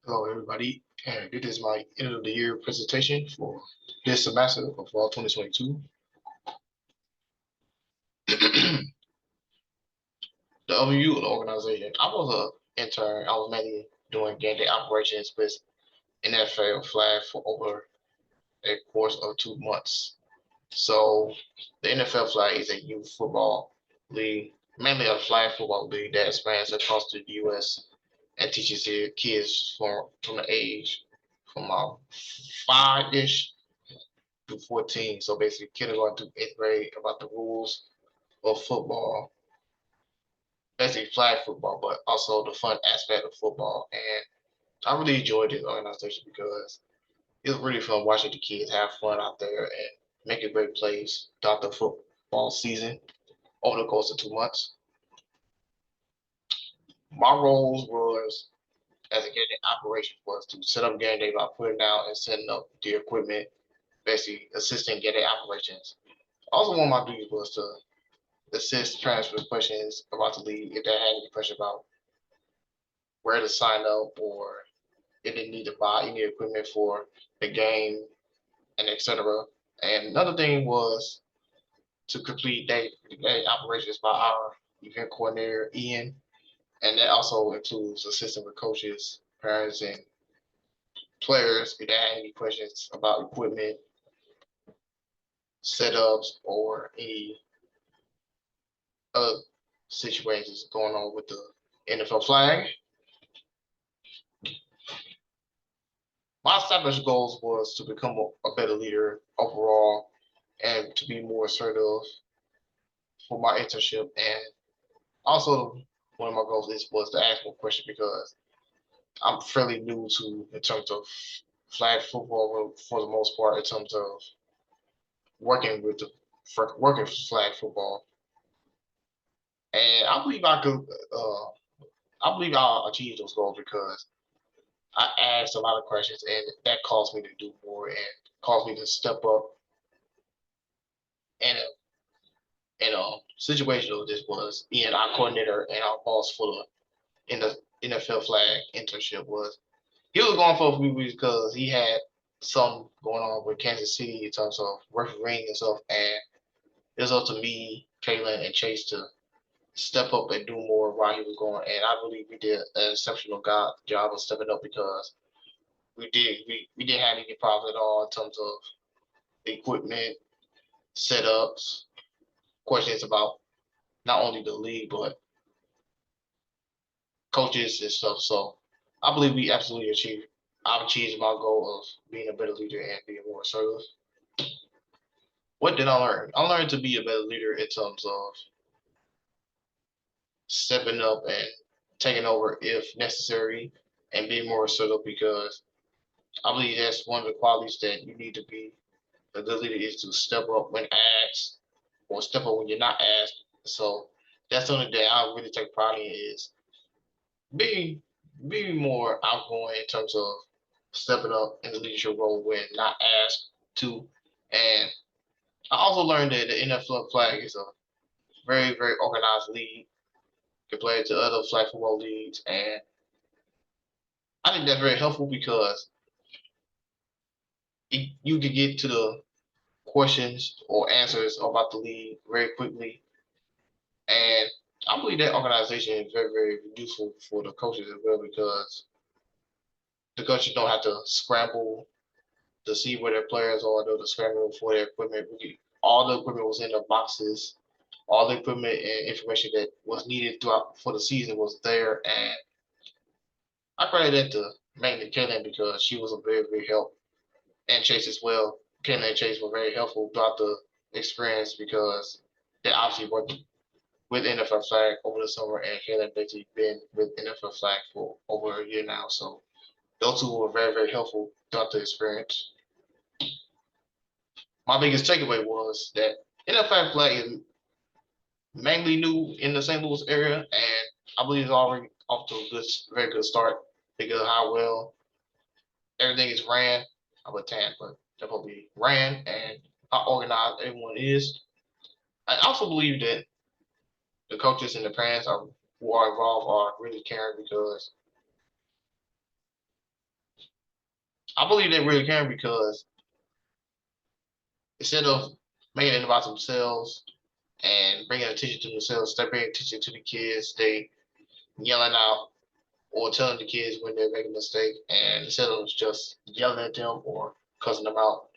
Hello, everybody, and this is my end of the year presentation for this semester of fall 2022. The overview of the organization. I was an intern. I was mainly doing game day operations with NFL flag for over a course of 2 months. So the NFL flag is a youth football league, mainly a flag football league that spans across the U.S. and teaches the kids from the age from 5-ish to 14. So basically, kindergarten to eighth grade about the rules of football, basically flag football, but also the fun aspect of football. And I really enjoyed this organization because it was really fun watching the kids have fun out there and making great plays throughout the football season over the course of 2 months. My roles was as a game day operation was to set up game day by putting down and setting up the equipment, basically assisting game day operations. Also, one of my duties was to assist transfer questions about the league if they had any question about where to sign up or if they need to buy any equipment for the game and etc. And another thing was to complete day operations by our event coordinator Ian, and that also includes assisting with coaches, parents, and players if they had any questions about equipment, setups, or any other situations going on with the NFL flag. My established goals was to become a better leader overall and to be more assertive for my internship. And also, one of my goals was to ask more questions because I'm fairly new to in terms of flag football for the most part in terms of working with the working flag football. And I believe I could. I believe I'll achieve those goals because I asked a lot of questions, and that caused me to do more and caused me to step up and situation of this was Ian, our coordinator and our boss for in the NFL flag internship was he was going for a few weeks because he had some going on with Kansas City in terms of refereeing and stuff, and it was up to me, Kaylin, and Chase to step up and do more while he was going. And I believe we did an exceptional job of stepping up because we didn't have any problems at all in terms of equipment, setups, questions about not only the league but coaches and stuff. So I believe we absolutely achieved. I've achieved my goal of being a better leader and being more assertive. What did I learn? I learned to be a better leader in terms of stepping up and taking over if necessary and being more assertive because I believe that's one of the qualities that you need to be a good leader is to step up when asked or step up when you're not asked. So that's something that I really take pride in is being being more outgoing in terms of stepping up in the leadership role when not asked to. And I also learned that the NFL flag is a very, very organized league compared to other flag football leagues. And I think that's very helpful because you can get to the questions or answers about the league very quickly. And I believe that organization is very, very useful for the coaches as well because the coaches don't have to scramble to see where their players are, they'll scramble for their equipment. All the equipment was in the boxes. All the equipment and information that was needed throughout for the season was there, and I credit that to mainly Kaylin because she was a very big help, and Chase as well. Kaylin and Chase were very helpful throughout the experience because they obviously worked with NFL Flag over the summer, and Kaylin basically been with NFL Flag for over a year now. So those two were very, very helpful throughout the experience. My biggest takeaway was that NFL Flag is mainly new in the St. Louis area, and I believe it's already off to a good, very good start because of how well everything is ran. I would tan, but definitely ran and how organized everyone is. I also believe that the coaches and the parents who are involved are really caring because I believe they really can because instead of making it about themselves and bringing attention to themselves, they bring attention to the kids. They yelling out or telling the kids when they're making a mistake, and instead of just yelling at them or cussing them out,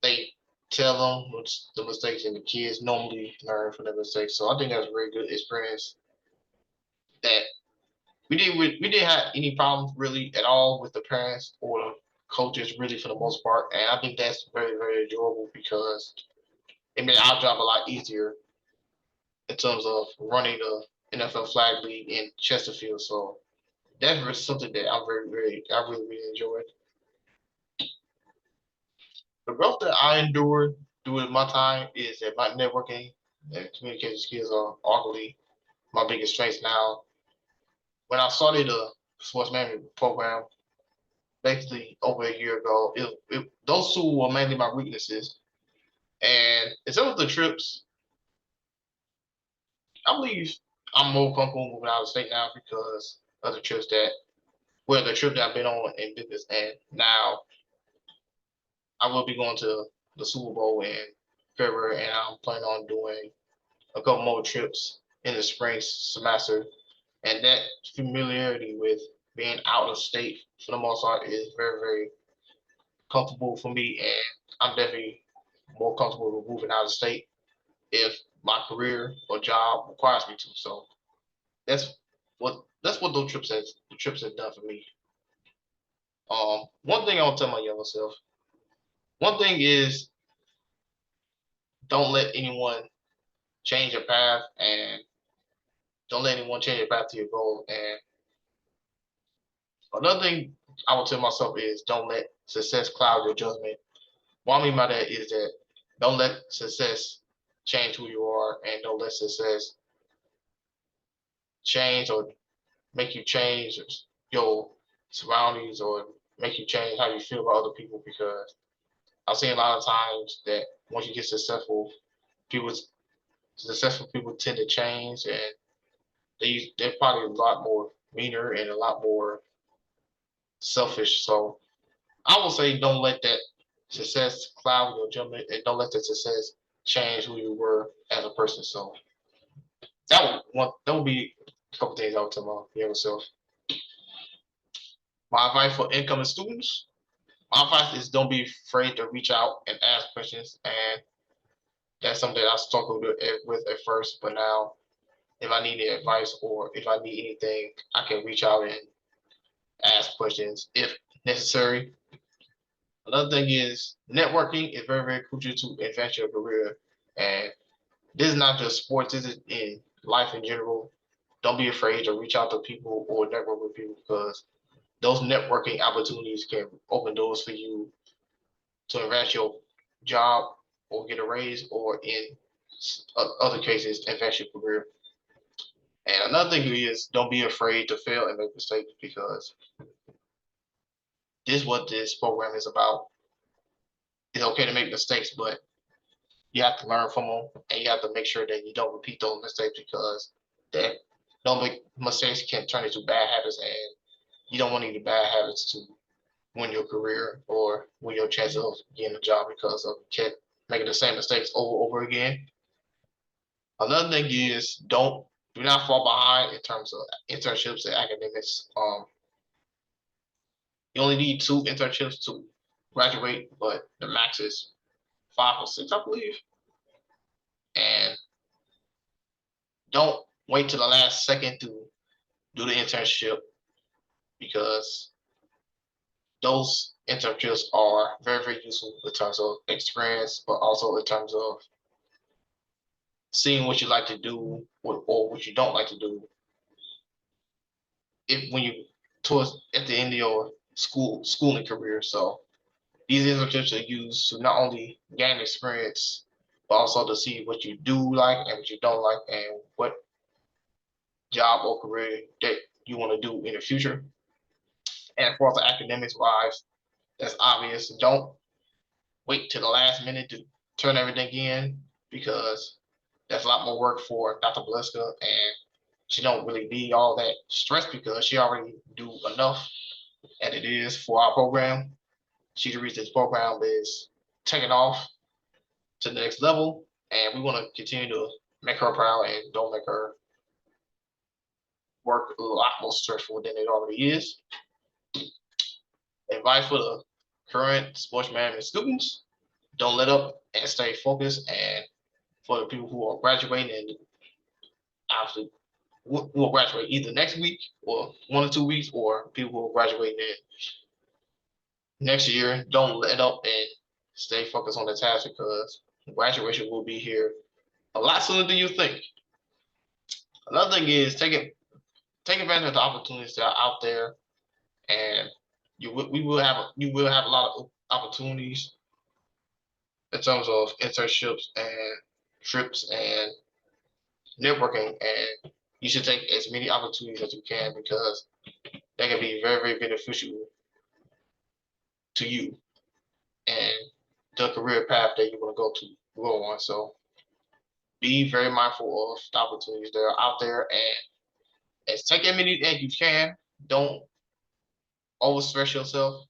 they tell them what's the mistakes, and the kids normally learn from their mistakes. So I think that's a very good experience that we didn't have any problems really at all with the parents or the coaches really for the most part, and I think that's very enjoyable because it made our job a lot easier in terms of running the NFL flag league in Chesterfield. So that's something that I'm I really enjoyed. The growth that I endured during my time is that my networking and communication skills are arguably my biggest strengths now. When I started the sports management program, basically over a year ago, those two were mainly my weaknesses. And instead of the trips, I believe I'm more comfortable moving out of state now because of the trips the trip that I've been on in business. And now I will be going to the Super Bowl in February, and I'm planning on doing a couple more trips in the spring semester. And that familiarity with being out of state for the most part is very comfortable for me, and I'm definitely more comfortable with moving out of state if my career or job requires me to. So that's what those trips have done for me. One thing I will tell my younger self. One thing is don't let anyone change your path, and don't let anyone change your path to your goal. And another thing I will tell myself is don't let success cloud your judgment. What I mean by that is that don't let success change who you are, and don't let success change or make you change your surroundings or make you change how you feel about other people. Because I've seen a lot of times that once you get people successful people tend to change, and they're probably a lot more meaner and a lot more selfish. So I will say don't let that success cloud your judgment, and don't let that success change who you were as a person. So that would be a couple things I would tell my younger self. My advice for incoming students: my advice is don't be afraid to reach out and ask questions, and that's something I struggled with at first, but now if I need any advice or if I need anything, I can reach out and ask questions if necessary. Another thing is networking is very crucial to advance your career, and this is not just sports; this is in life in general. Don't be afraid to reach out to people or network with people because those networking opportunities can open doors for you to advance your job or get a raise, or in other cases, advance your career. And another thing is don't be afraid to fail and make mistakes because this is what this program is about. It's okay to make mistakes, but you have to learn from them, and you have to make sure that you don't repeat those mistakes because that don't make mistakes can turn into bad habits, and you don't want any bad habits to win your career or win your chance of getting a job because of making the same mistakes over again. Another thing is do not fall behind in terms of internships and academics. You only need 2 internships to graduate, but the max is 5 or 6, I believe. And don't wait till the last second to do the internship because those internships are very useful in terms of experience, but also in terms of seeing what you like to do or what you don't like to do. If when you towards at the end of your schooling career, so these internships are used to not only gain experience, but also to see what you do like and what you don't like, and what job or career that you want to do in the future. And for the academics wise, that's obvious. Don't wait till the last minute to turn everything in because that's a lot more work for Dr. Baleska, and she don't really need all that stress because she already do enough as it is for our program. She the reason this program is taking off to the next level, and we want to continue to make her proud and don't make her work a lot more stressful than it already is. Advice for the current sports management students: don't let up and stay focused. And for the people who are graduating and obviously who will graduate either next week or 1 or 2 weeks, or people who will graduate next year, don't let up and stay focused on the task because graduation will be here a lot sooner than you think. Another thing is take advantage of the opportunities that are out there, and you will have a lot of opportunities in terms of internships and trips and networking, and you should take as many opportunities as you can because they can be very, very beneficial to you and the career path that you want to go on. So be very mindful of the opportunities that are out there and take as many as you can. Don't overstress yourself.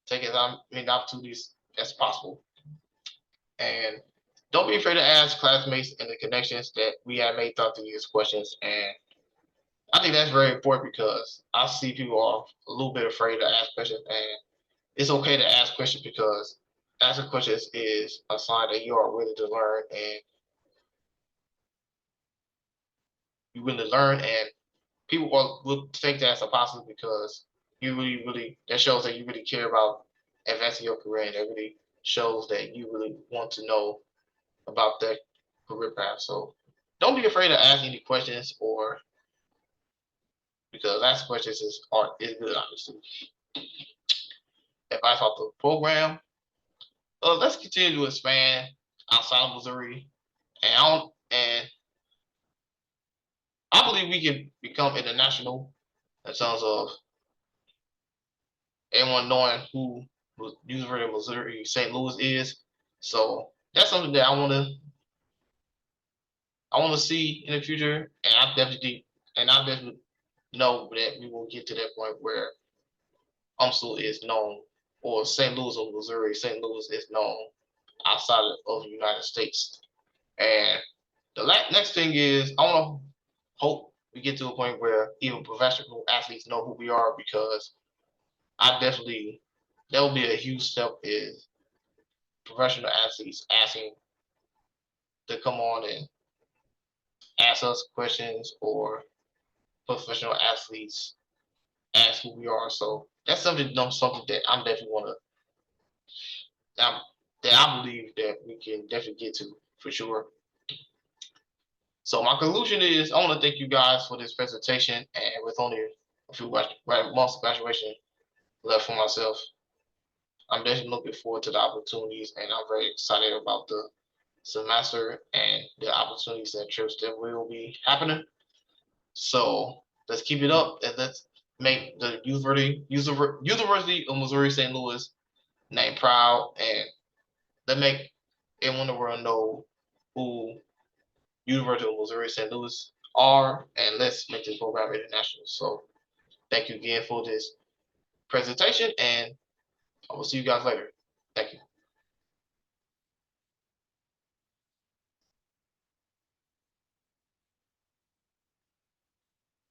Take as many opportunities as possible. And don't be afraid to ask classmates and the connections that we have made throughout the years questions. And I think that's very important because I see people are a little bit afraid to ask questions, and it's okay to ask questions because asking questions is a sign that you are willing to learn and you really learn, and will take that as a positive because you really, really that shows that you really care about advancing your career, and that really shows that you really want to know about that career path. So don't be afraid to ask any questions, or because asking questions is good, obviously. Advice about the program. Let's continue to expand outside of Missouri, and I believe we can become international in terms of everyone knowing who University of Missouri St. Louis is. So that's something that I want to see in the future, and I definitely know that we will get to that point where UMSL is known, or St. Louis of Missouri, St. Louis is known outside of the United States. And the next thing is I want to hope we get to a point where even professional athletes know who we are, because I definitely that will be a huge step is professional athletes asking to come on and ask us questions, or professional athletes ask who we are. So that's something that I'm definitely want to that I believe that we can definitely get to for sure. So my conclusion is I want to thank you guys for this presentation, and with only a few months of graduation left for myself, I'm definitely looking forward to the opportunities, and I'm very excited about the semester and the opportunities and trips that will be happening. So let's keep it up, and let's make the University of Missouri St. Louis name proud, and let's make everyone in the world know who University of Missouri St. Louis are, and let's make this program international. So thank you again for this presentation, and I will see you guys later. Thank you.